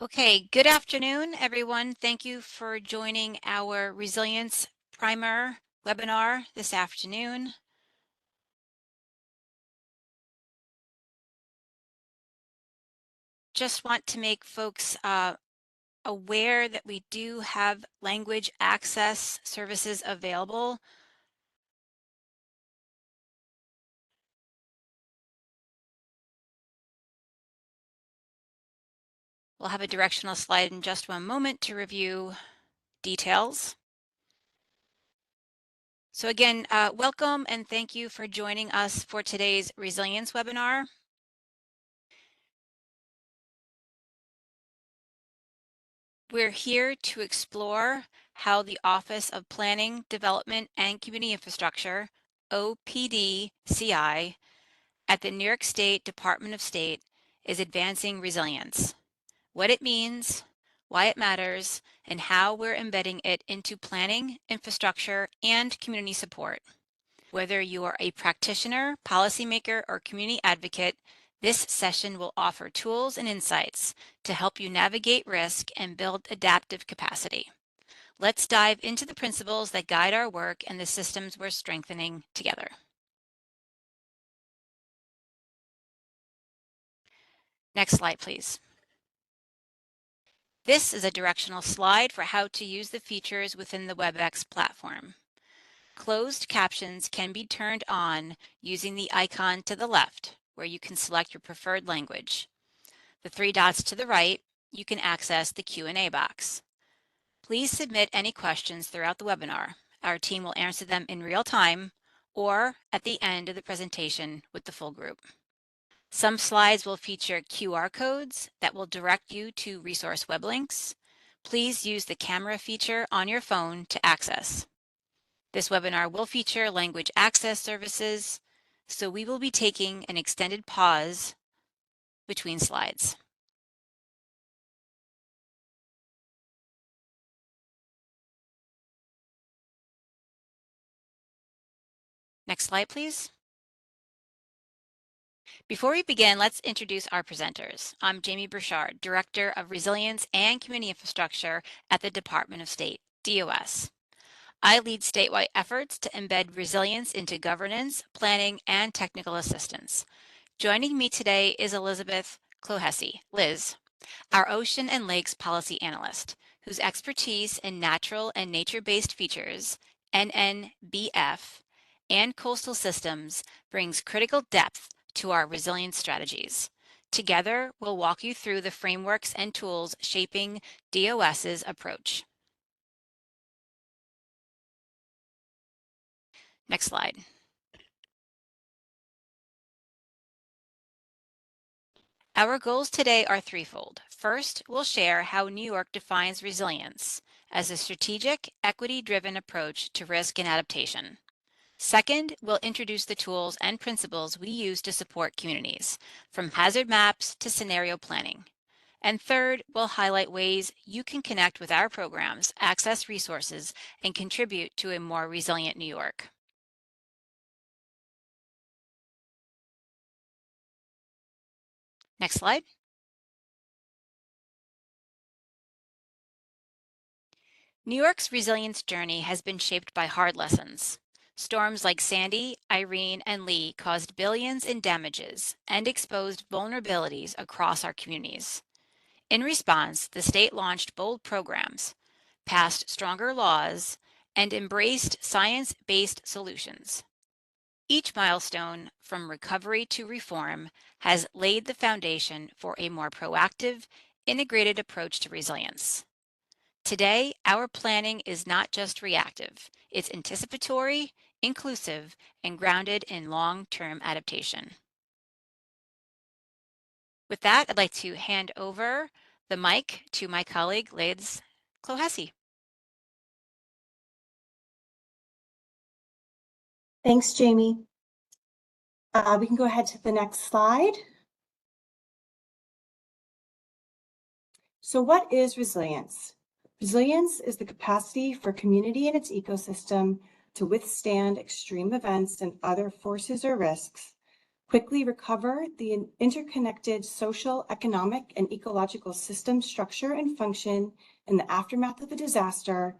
Okay, good afternoon, everyone. Thank you for joining our Resilience Primer webinar this afternoon. Just want to make folks aware that we do have language access services available. We'll have a directional slide in just one moment to review details. So again, welcome and thank you for joining us for today's Resilience webinar. We're here to explore how the Office of Planning, Development, and Community Infrastructure, OPDCI, at the New York State Department of State is advancing resilience, what it means, why it matters, and how we're embedding it into planning, infrastructure, and community support. Whether you are a practitioner, policymaker, or community advocate, this session will offer tools and insights to help you navigate risk and build adaptive capacity. Let's dive into the principles that guide our work and the systems we're strengthening together. Next slide, please. This is a directional slide for how to use the features within the WebEx platform. Closed captions can be turned on using the icon to the left, where you can select your preferred language. The three dots to the right, you can access the Q&A box. Please submit any questions throughout the webinar. Our team will answer them in real time or at the end of the presentation with the full group. Some slides will feature QR codes that will direct you to resource web links. Please use the camera feature on your phone to access. This webinar will feature language access services, so we will be taking an extended pause between slides. Next slide, please. Before we begin, let's introduce our presenters. I'm Jamie Burchard, Director of Resilience and Community Infrastructure at the Department of State, DOS. I lead statewide efforts to embed resilience into governance, planning, and technical assistance. Joining me today is Elizabeth Clohessy, Liz, our Ocean and Lakes Policy Analyst, whose expertise in natural and nature-based features, NNBF, and coastal systems brings critical depth to our resilience strategies. Together, we'll walk you through the frameworks and tools shaping DOS's approach. Next slide. Our goals today are threefold. First, we'll share how New York defines resilience as a strategic, equity-driven approach to risk and adaptation. Second, we'll introduce the tools and principles we use to support communities, from hazard maps to scenario planning. And third, we'll highlight ways you can connect with our programs, access resources, and contribute to a more resilient New York. Next slide. New York's resilience journey has been shaped by hard lessons. Storms like Sandy, Irene, and Lee caused billions in damages and exposed vulnerabilities across our communities. In response, the state launched bold programs, passed stronger laws, and embraced science-based solutions. Each milestone, from recovery to reform, has laid the foundation for a more proactive, integrated approach to resilience. Today, our planning is not just reactive. It's anticipatory, inclusive, and grounded in long-term adaptation. With that, I'd like to hand over the mic to my colleague, Liz Clohessy. Thanks, Jamie. We can go ahead to the next slide. So what is resilience? Resilience is the capacity for community and its ecosystem to withstand extreme events and other forces or risks quickly recover the interconnected social, economic, and ecological system structure and function in the aftermath of a disaster,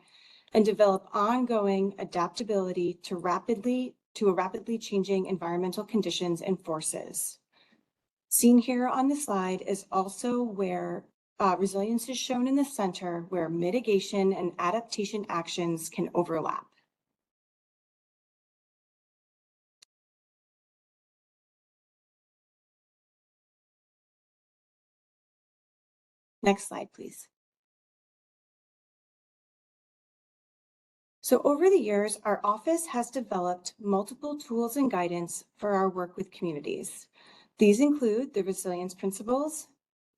and develop ongoing adaptability to a rapidly changing environmental conditions and forces. Seen here on the slide is also where resilience is shown in the center, where mitigation and adaptation actions can overlap. Next slide, please. So over the years, our office has developed multiple tools and guidance for our work with communities. These include the resilience principles,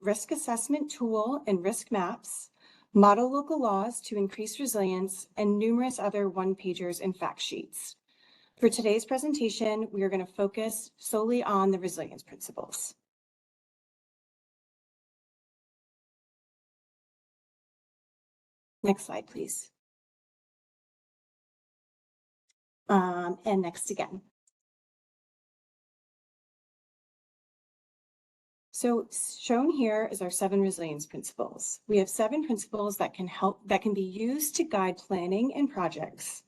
risk assessment tool and risk maps, model local laws to increase resilience, and numerous other one-pagers and fact sheets. For today's presentation, we are going to focus solely on the resilience principles. Next slide, please. And next again. So shown here is our 7 resilience principles. We have 7 principles that can be used to guide planning and projects.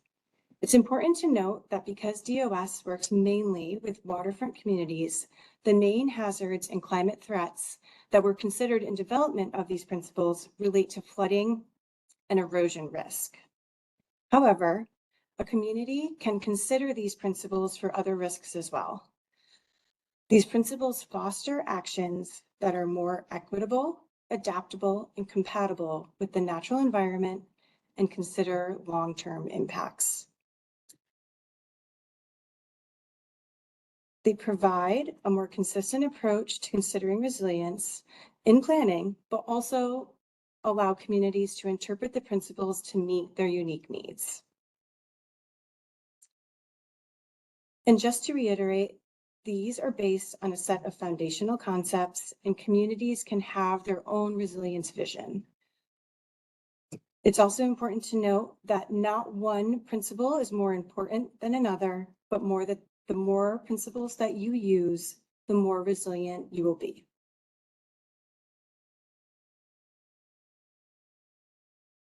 It's important to note that because DOS works mainly with waterfront communities, the main hazards and climate threats that were considered in development of these principles relate to flooding and erosion risk. However, a community can consider these principles for other risks as well. These principles foster actions that are more equitable, adaptable, and compatible with the natural environment and consider long-term impacts. They provide a more consistent approach to considering resilience in planning, but also allow communities to interpret the principles to meet their unique needs. And just to reiterate, these are based on a set of foundational concepts, and communities can have their own resilience vision. It's also important to note that not one principle is more important than another, but the more principles that you use, the more resilient you will be.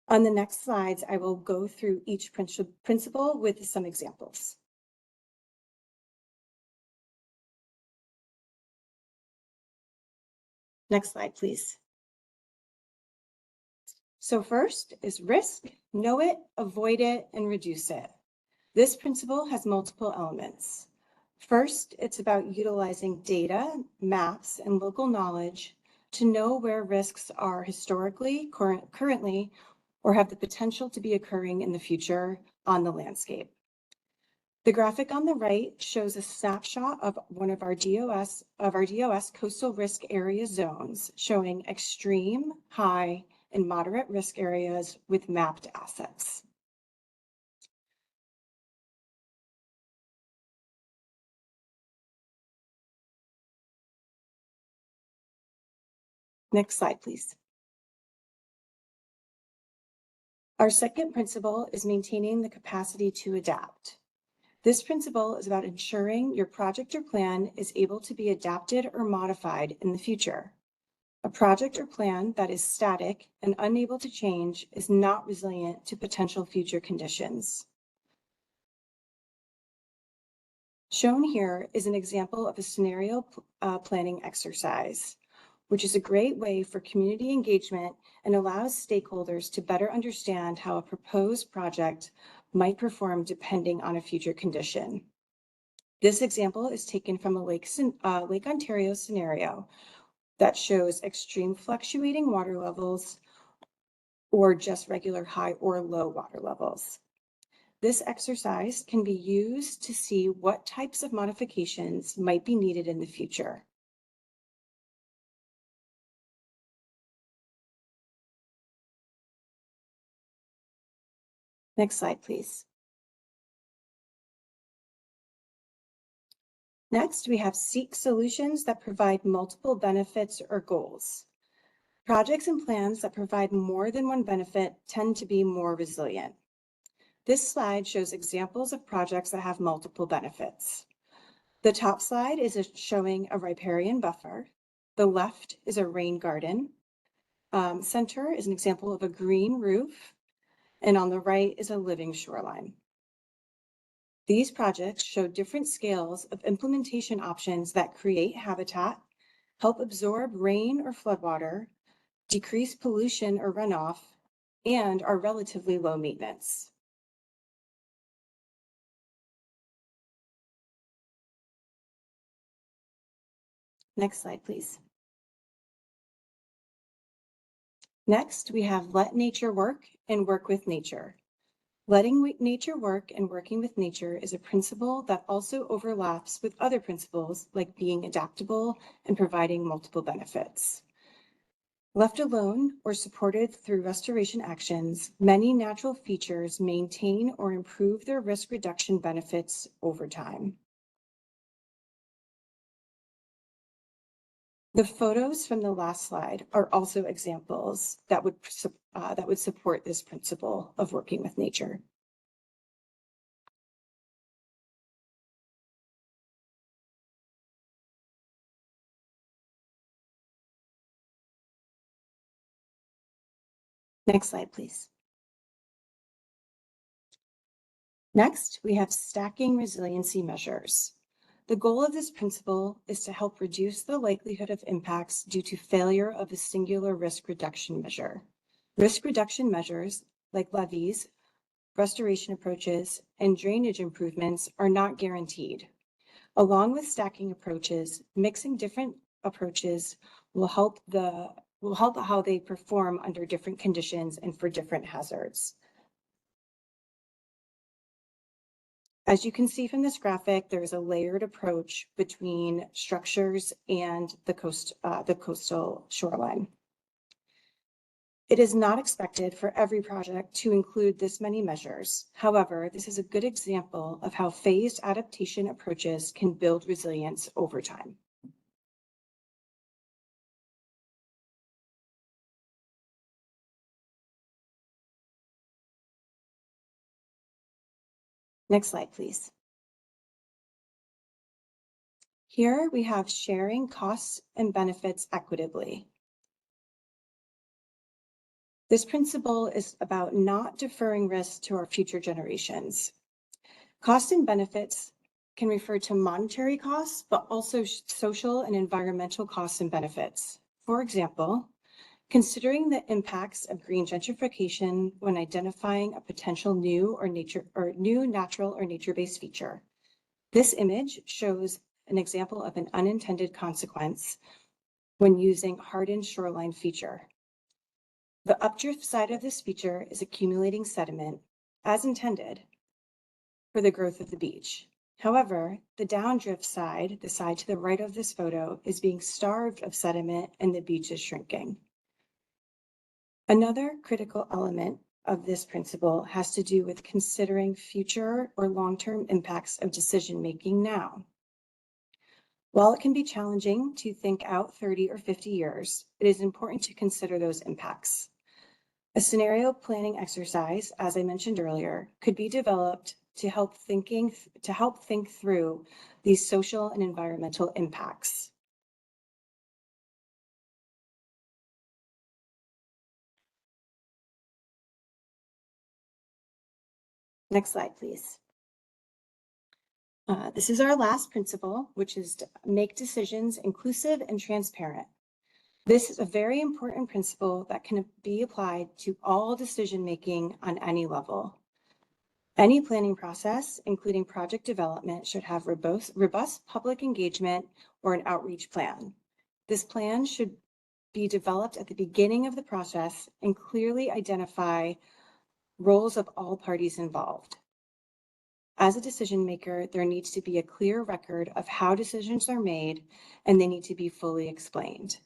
On the next slides, I will go through each principle with some examples. Next slide, please. So first is risk, know it, avoid it, and reduce it. This principle has multiple elements. First, it's about utilizing data, maps, and local knowledge to know where risks are historically, currently, or have the potential to be occurring in the future on the landscape. The graphic on the right shows a snapshot of one of our DOS coastal risk area zones, showing extreme, high, and moderate risk areas with mapped assets. Next slide, please. Our second principle is maintaining the capacity to adapt. This principle is about ensuring your project or plan is able to be adapted or modified in the future. A project or plan that is static and unable to change is not resilient to potential future conditions. Shown here is an example of a scenario planning exercise, which is a great way for community engagement and allows stakeholders to better understand how a proposed project might perform depending on a future condition. This example is taken from a Lake Ontario scenario that shows extreme fluctuating water levels or just regular high or low water levels. This exercise can be used to see what types of modifications might be needed in the future. Next slide, please. Next, we have seek solutions that provide multiple benefits or goals. Projects and plans that provide more than one benefit tend to be more resilient. This slide shows examples of projects that have multiple benefits. The top slide is showing a riparian buffer. The left is a rain garden. Center is an example of a green roof, and on the right is a living shoreline. These projects show different scales of implementation options that create habitat, help absorb rain or floodwater, decrease pollution or runoff, and are relatively low maintenance. Next slide, please. Next, we have let nature work and work with nature. Letting nature work and working with nature is a principle that also overlaps with other principles like being adaptable and providing multiple benefits. Left alone or supported through restoration actions, many natural features maintain or improve their risk reduction benefits over time. The photos from the last slide are also examples that would support this principle of working with nature. Next slide, please. Next, we have stacking resiliency measures. The goal of this principle is to help reduce the likelihood of impacts due to failure of a singular risk reduction measure. Risk reduction measures like levees, restoration approaches, and drainage improvements are not guaranteed. Along with stacking approaches, mixing different approaches will help how they perform under different conditions and for different hazards. As you can see from this graphic, there is a layered approach between structures and the coastal shoreline. It is not expected for every project to include this many measures. However, this is a good example of how phased adaptation approaches can build resilience over time. Next slide, please. Here we have sharing costs and benefits equitably. This principle is about not deferring risks to our future generations. Costs and benefits can refer to monetary costs, but also social and environmental costs and benefits. For example, considering the impacts of green gentrification when identifying a potential new natural or nature-based feature. This image shows an example of an unintended consequence when using hardened shoreline feature. The updrift side of this feature is accumulating sediment, as intended, for the growth of the beach. However, the downdrift side, the side to the right of this photo, is being starved of sediment and the beach is shrinking. Another critical element of this principle has to do with considering future or long-term impacts of decision-making now. While it can be challenging to think out 30 or 50 years, it is important to consider those impacts. A scenario planning exercise, as I mentioned earlier, could be developed to help think through these social and environmental impacts. Next slide, please. This is our last principle, which is to make decisions inclusive and transparent. This is a very important principle that can be applied to all decision-making on any level. Any planning process, including project development, should have robust public engagement or an outreach plan. This plan should be developed at the beginning of the process and clearly identify roles of all parties involved. As a decision maker, there needs to be a clear record of how decisions are made, and they need to be fully explained.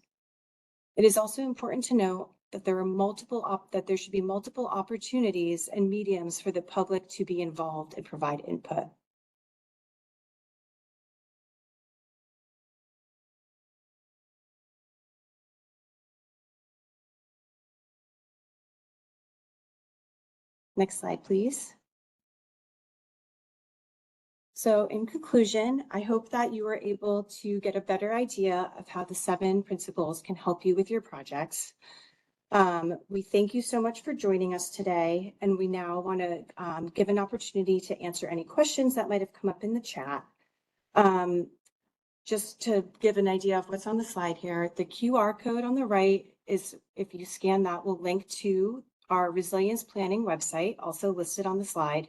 It is also important to note that there should be multiple opportunities and mediums for the public to be involved and provide input. Next slide, please. So in conclusion, I hope that you were able to get a better idea of how the 7 principles can help you with your projects. We thank you so much for joining us today, and we now want to give an opportunity to answer any questions that might have come up in the chat. Just to give an idea of what's on the slide here, the QR code on the right is, if you scan that, will link to our resilience planning website, also listed on the slide.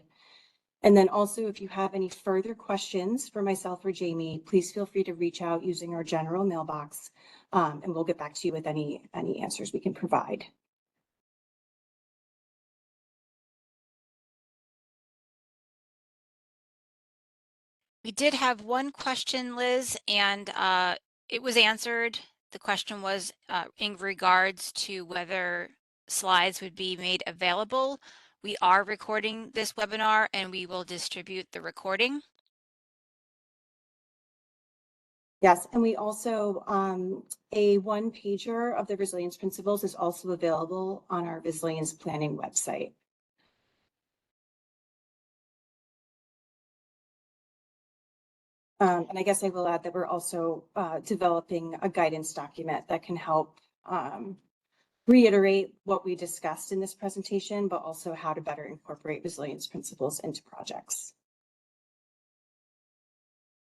And then also, if you have any further questions for myself or Jamie, please feel free to reach out using our general mailbox, and we'll get back to you with any answers we can provide. We did have one question, Liz, and it was answered. The question was in regards to whether slides would be made available. We are recording this webinar and we will distribute the recording. Yes, and we also, a one-pager of the resilience principles is also available on our resilience planning website. And I guess I will add that we're also developing a guidance document that can help reiterate what we discussed in this presentation, but also how to better incorporate resilience principles into projects.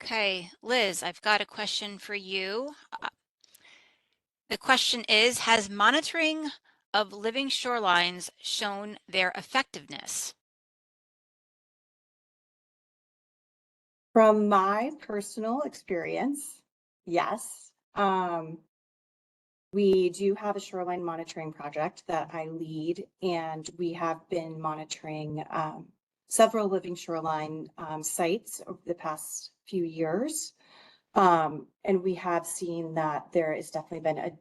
Okay, Liz, I've got a question for you. The question is, has monitoring of living shorelines shown their effectiveness? From my personal experience, yes. We do have a shoreline monitoring project that I lead, and we have been monitoring several living shoreline sites over the past few years. And we have seen that there has definitely been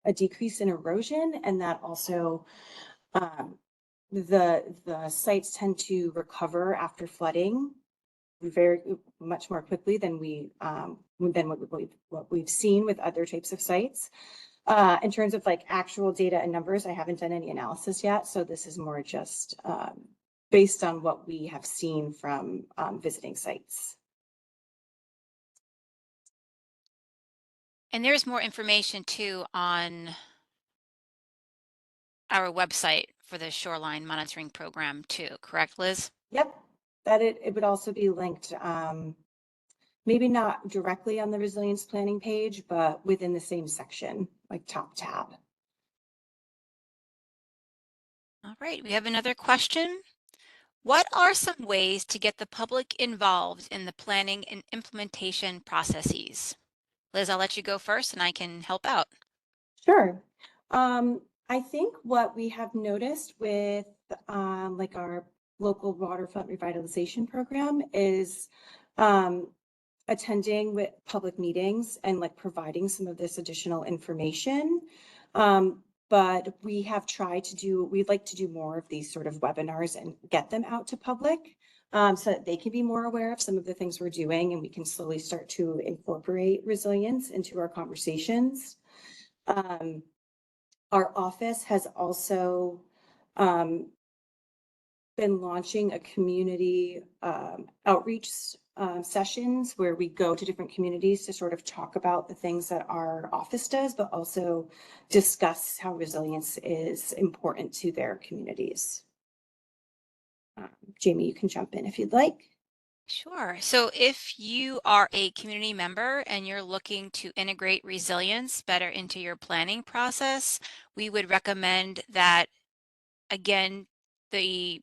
a decrease in erosion, and that also the sites tend to recover after flooding very much more quickly than what we've seen with other types of sites. In terms of like actual data and numbers, I haven't done any analysis yet, so this is more just based on what we have seen from visiting sites. And there's more information too on our website for the shoreline monitoring program too, correct, Liz? Yep, that it would also be linked, maybe not directly on the resilience planning page, but within the same section, like top tab. All right, we have another question. What are some ways to get the public involved in the planning and implementation processes? Liz, I'll let you go first and I can help out. Sure. I think what we have noticed with like our local waterfront revitalization program is attending with public meetings and like providing some of this additional information. But we have tried to do, we'd like to do more of these sort of webinars and get them out to public so that they can be more aware of some of the things we're doing, and we can slowly start to incorporate resilience into our conversations. Our office has also been launching a community outreach sessions where we go to different communities to sort of talk about the things that our office does, but also discuss how resilience is important to their communities. Jamie, you can jump in if you'd like. Sure. So if you are a community member and you're looking to integrate resilience better into your planning process, we would recommend that, again, the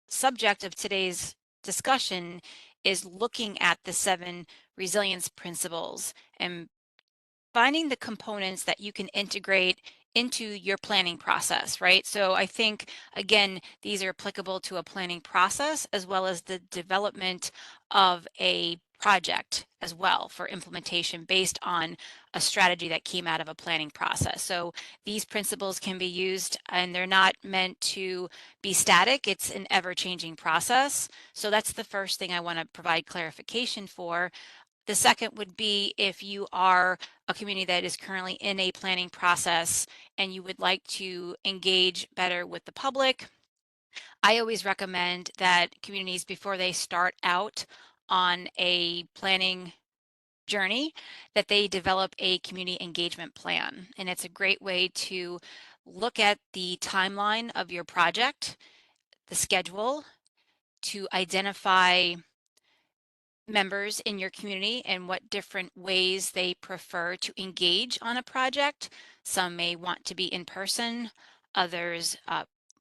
subject of today's discussion is looking at the 7 resilience principles and finding the components that you can integrate into your planning process, right? So I think, again, these are applicable to a planning process as well as the development of a project as well for implementation based on a strategy that came out of a planning process. So these principles can be used and they're not meant to be static. It's an ever-changing process. So that's the first thing I want to provide clarification for. The second would be if you are a community that is currently in a planning process and you would like to engage better with the public, I always recommend that communities, before they start out on a planning journey, that they develop a community engagement plan. And it's a great way to look at the timeline of your project, the schedule, to identify members in your community and what different ways they prefer to engage on a project. Some may want to be in person, others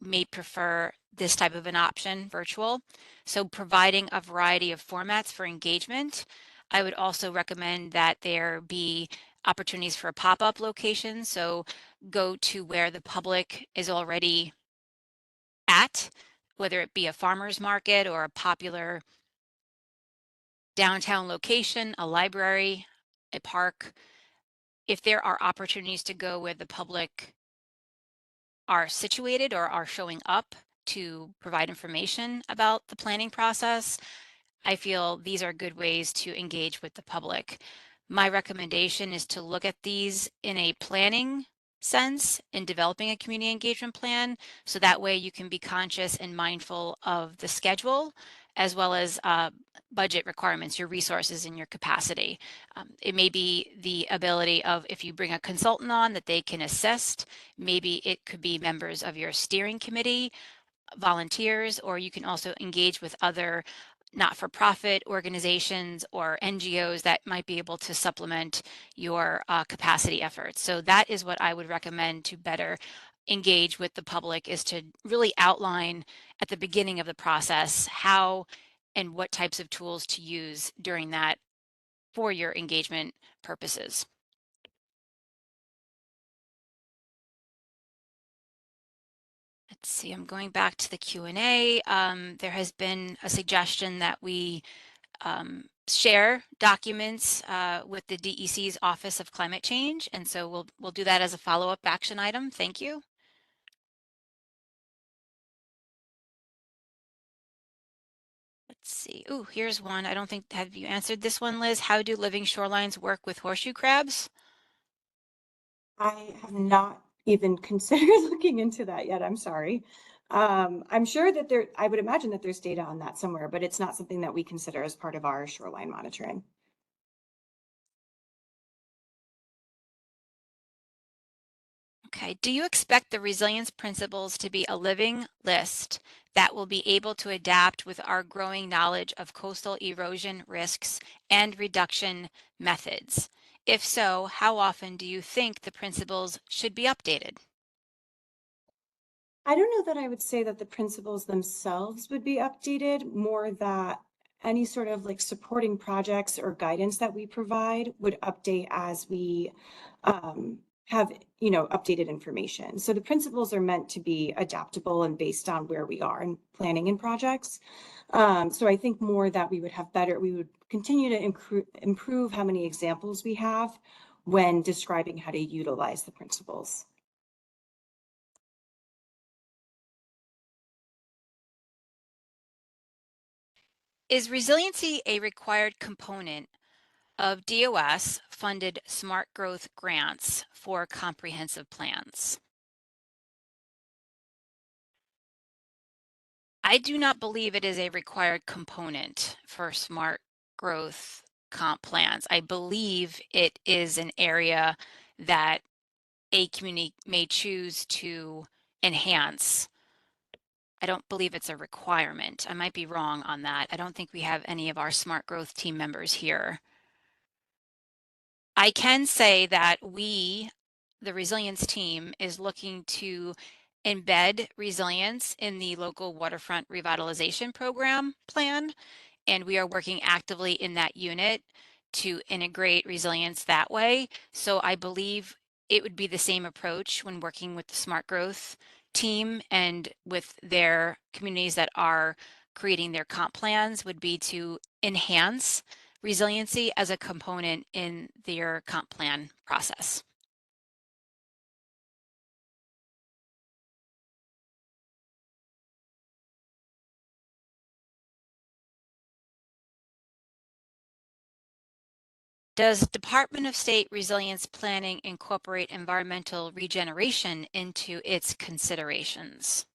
may prefer this type of an option, virtual. So providing a variety of formats for engagement. I would also recommend that there be opportunities for a pop-up location. So go to where the public is already at, whether it be a farmer's market or a popular downtown location, a library, a park. If there are opportunities to go where the public are situated or are showing up to provide information about the planning process, I feel these are good ways to engage with the public. My recommendation is to look at these in a planning sense in developing a community engagement plan. So that way you can be conscious and mindful of the schedule as well as budget requirements, your resources and your capacity. It may be the ability of, if you bring a consultant on, that they can assist. Maybe it could be members of your steering committee, volunteers, or you can also engage with other not-for-profit organizations or NGOs that might be able to supplement your capacity efforts. So that is what I would recommend to better engage with the public, is to really outline at the beginning of the process how and what types of tools to use during that for your engagement purposes. Let's see, I'm going back to the Q&A. There has been a suggestion that we share documents with the DEC's Office of Climate Change, and so we'll do that as a follow-up action item. Thank you. Let's see. Oh, here's one. I don't think, have you answered this one, Liz? How do living shorelines work with horseshoe crabs? I have not even considered looking into that yet. I'm sorry. I'm sure that I would imagine that there's data on that somewhere, but it's not something that we consider as part of our shoreline monitoring. Okay, do you expect the resilience principles to be a living list that will be able to adapt with our growing knowledge of coastal erosion risks and reduction methods? If so, how often do you think the principles should be updated? I don't know that I would say that the principles themselves would be updated, more that any sort of like supporting projects or guidance that we provide would update as we have, updated information. So the principles are meant to be adaptable and based on where we are in planning and projects. So I think more that we would continue to improve how many examples we have when describing how to utilize the principles. Is resiliency a required component of DOS funded smart growth grants for comprehensive plans? I do not believe it is a required component for smart growth comp plans. I believe it is an area that a community may choose to enhance. I don't believe it's a requirement. I might be wrong on that. I don't think we have any of our smart growth team members here. I can say that the resilience team, is looking to embed resilience in the local waterfront revitalization program plan, and we are working actively in that unit to integrate resilience that way. So I believe it would be the same approach when working with the smart growth team and with their communities that are creating their comp plans, would be to enhance resiliency as a component in their comp plan process. Does Department of State resilience planning incorporate environmental regeneration into its considerations?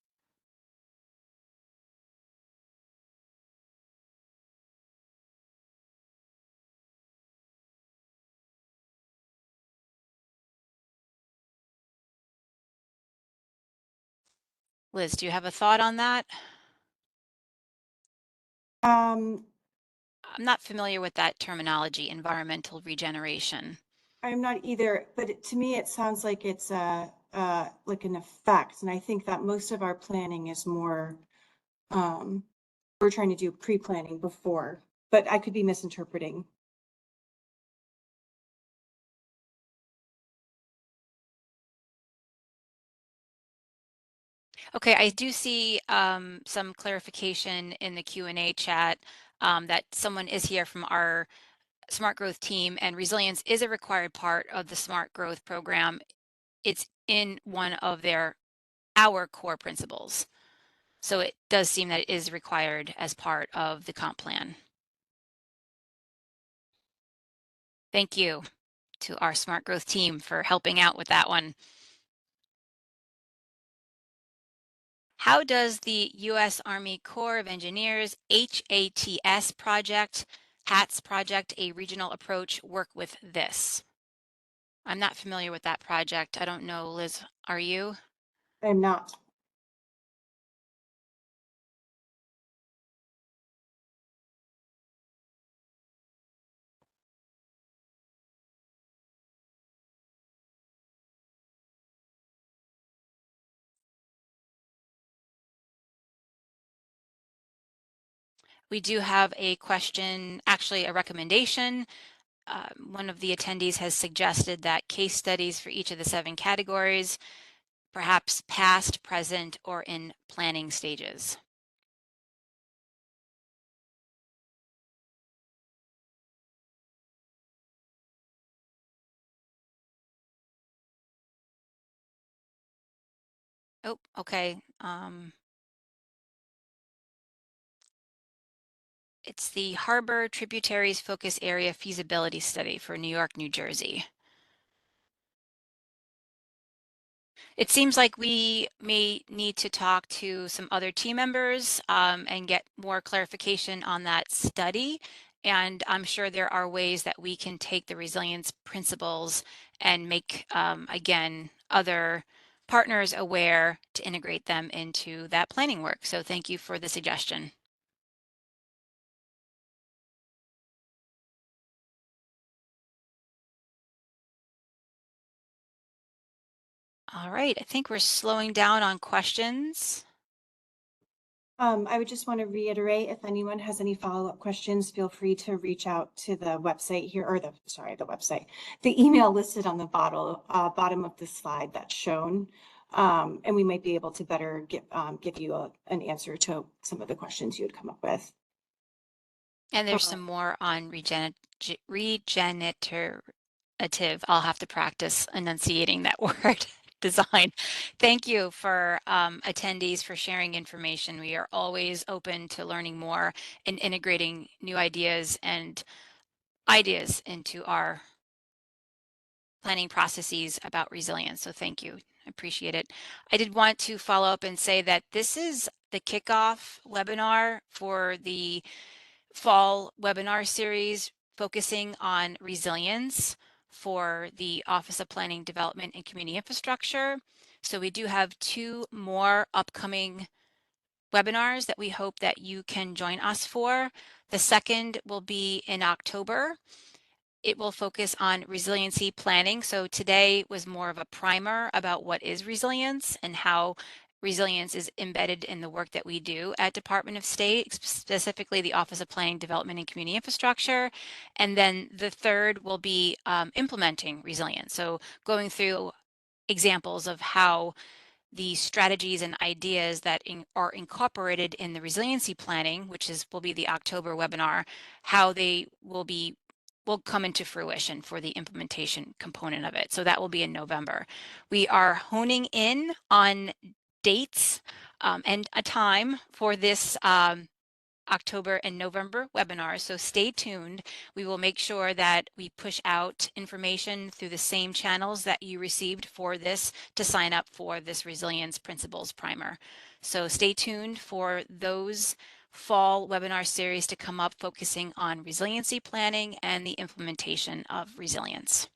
Liz, do you have a thought on that? Um, I'm not familiar with that terminology, environmental regeneration. I'm not either, but to me, it sounds like it's like an effect. And I think that most of our planning is more, um, we're trying to do pre-planning before, but I could be misinterpreting. Okay, I do see some clarification in the Q&A chat that someone is here from our Smart Growth team, and resilience is a required part of the Smart Growth program. It's in one of our core principles. So it does seem that it is required as part of the comp plan. Thank you to our Smart Growth team for helping out with that one. How does the U.S. Army Corps of Engineers HATS project, a regional approach, work with this? I'm not familiar with that project. I don't know, Liz, are you? I'm not. We do have a question, actually a recommendation. One of the attendees has suggested that case studies for each of the 7 categories, perhaps past, present, or in planning stages. Oh, okay. It's the Harbor Tributaries Focus Area Feasibility Study for New York, New Jersey. It seems like we may need to talk to some other team members and get more clarification on that study. And I'm sure there are ways that we can take the resilience principles and make, again, other partners aware to integrate them into that planning work. So thank you for the suggestion. All right, I think we're slowing down on questions. I would just want to reiterate, if anyone has any follow-up questions, feel free to reach out to the website here, or the website, the email listed on the bottom of the slide that's shown. And we might be able to better give you an answer to some of the questions you would come up with. And there's some more on regenerative. I'll have to practice enunciating that word. Design. Thank you for attendees for sharing information. We are always open to learning more and integrating new ideas into our planning processes about resilience. So thank you. I appreciate it. I did want to follow up and say that this is the kickoff webinar for the fall webinar series focusing on resilience for the Office of Planning, Development, and Community Infrastructure. So we do have 2 more upcoming webinars that we hope that you can join us for. The second will be in October. It will focus on resiliency planning. So today was more of a primer about what is resilience and how resilience is embedded in the work that we do at Department of State, specifically the Office of Planning, Development, and Community Infrastructure. And then the third will be implementing resilience. So going through examples of how the strategies and ideas that are incorporated in the resiliency planning, which will be the October webinar, how they will come into fruition for the implementation component of it. So that will be in November. We are honing in on dates and a time for this October and November webinars. So stay tuned. We will make sure that we push out information through the same channels that you received for this to sign up for this Resilience Principles Primer. So stay tuned for those fall webinar series to come up focusing on resiliency planning and the implementation of resilience.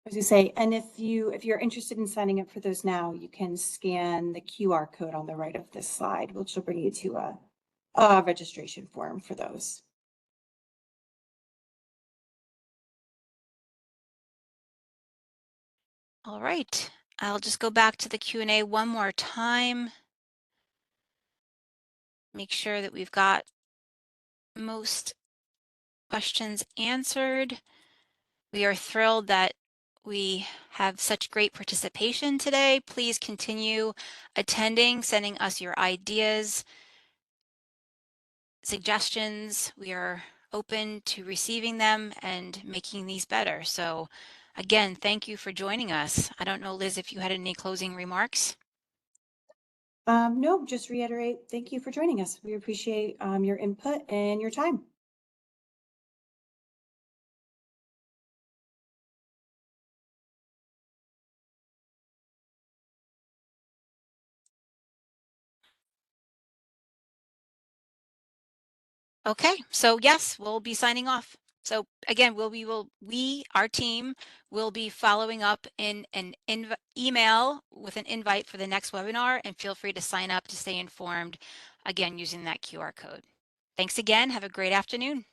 As you say, and if you're interested in signing up for those now, you can scan the QR code on the right of this slide, which will bring you to a registration form for those. All right, I'll just go back to the Q&A one more time. Make sure that we've got most questions answered. We are thrilled that we have such great participation today. Please continue attending, sending us your ideas, suggestions. We are open to receiving them and making these better. So again, thank you for joining us. I don't know, Liz, if you had any closing remarks. No, just reiterate, thank you for joining us. We appreciate your input and your time. Okay, so yes, we'll be signing off. So again, our team will be following up in an email with an invite for the next webinar, and feel free to sign up to stay informed, again, using that QR code. Thanks again. Have a great afternoon.